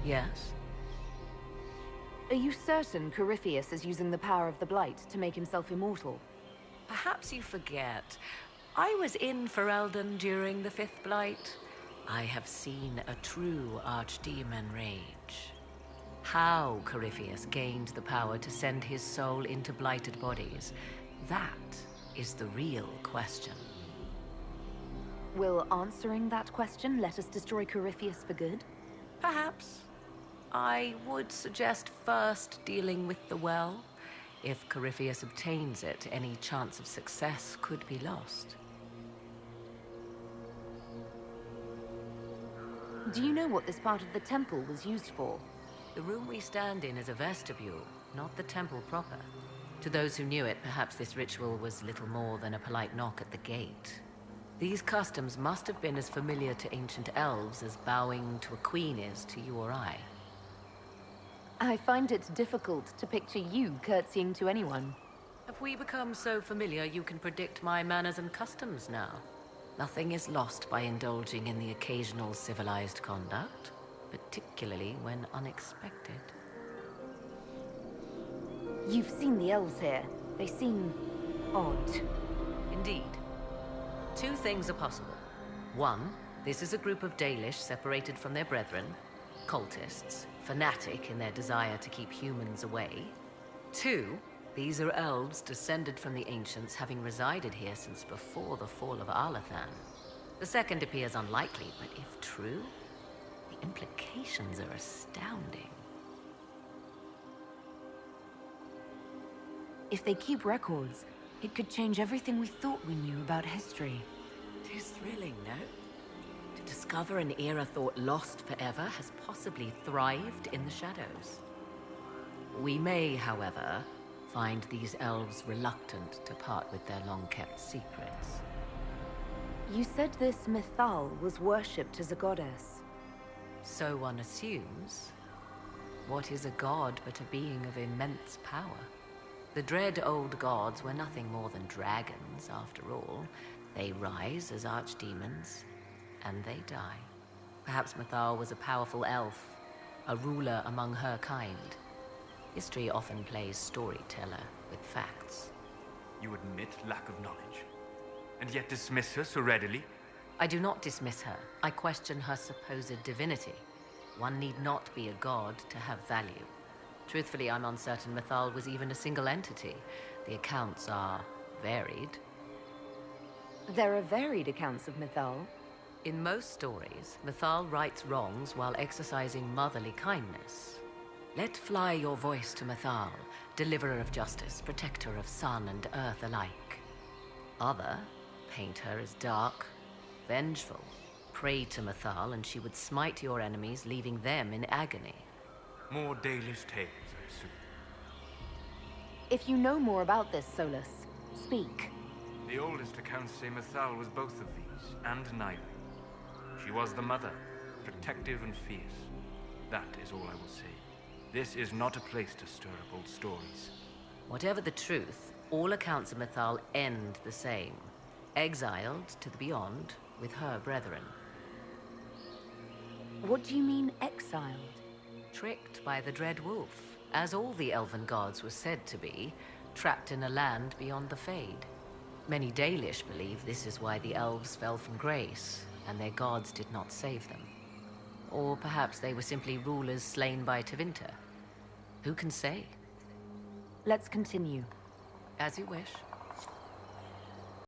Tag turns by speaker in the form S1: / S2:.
S1: Yes?
S2: Are you certain Corypheus is using the power of the Blight to make himself immortal?
S1: Perhaps you forget. I was in Ferelden during the Fifth Blight. I have seen a true archdemon rage. How Corypheus gained the power to send his soul into blighted bodies, that is the real question.
S2: Will answering that question let us destroy Corypheus for good?
S1: Perhaps. I would suggest first dealing with the well. If Corypheus obtains it, any chance of success could be lost.
S2: Do you know what this part of the temple was used for?
S1: The room we stand in is a vestibule, not the temple proper. To those who knew it, perhaps this ritual was little more than a polite knock at the gate. These customs must have been as familiar to ancient elves as bowing to a queen is to you or I.
S2: I find it difficult to picture you curtsying to anyone.
S1: Have we become so familiar you can predict my manners and customs now? Nothing is lost by indulging in the occasional civilized conduct, particularly when unexpected.
S2: You've seen the elves here. They seem odd.
S1: Indeed. Two things are possible. One, this is a group of Dalish separated from their brethren, cultists, fanatic in their desire to keep humans away. Two, these are elves descended from the ancients, having resided here since before the fall of Arlathan. The second appears unlikely, but if true, the implications are astounding.
S2: If they keep records, it could change everything we thought we knew about history.
S1: It is thrilling, no? To discover an era thought lost forever has possibly thrived in the shadows. We may, however, find these elves reluctant to part with their long-kept secrets.
S2: You said this Mythal was worshipped as a goddess.
S1: So one assumes. What is a god but a being of immense power? The dread old gods were nothing more than dragons, after all. They rise as archdemons, and they die. Perhaps Mythal was a powerful elf, a ruler among her kind. History often plays storyteller with facts.
S3: You admit lack of knowledge, and yet dismiss her so readily?
S1: I do not dismiss her. I question her supposed divinity. One need not be a god to have value. Truthfully, I'm uncertain Mythal was even a single entity. The accounts are varied.
S2: There are varied accounts of Mythal.
S1: In most stories, Mythal rights wrongs while exercising motherly kindness. Let fly your voice to Mythal, deliverer of justice, protector of sun and earth alike. Other paint her as dark, vengeful. Pray to Mythal and she would smite your enemies, leaving them in agony.
S3: More Dalish tales, I assume.
S2: If you know more about this, Solus, speak.
S3: The oldest accounts say Mythal was both of these, and neither. She was the mother, protective and fierce. That is all I will say. This is not a place to stir up old stories.
S1: Whatever the truth, all accounts of Mythal end the same. Exiled to the beyond with her brethren.
S2: What do you mean, exiled?
S1: Tricked by the Dread Wolf, as all the elven gods were said to be, trapped in a land beyond the Fade. Many Dalish believe this is why the elves fell from grace, and their gods did not save them. Or perhaps they were simply rulers slain by Tevinter. Who can say?
S2: Let's continue.
S1: As you wish.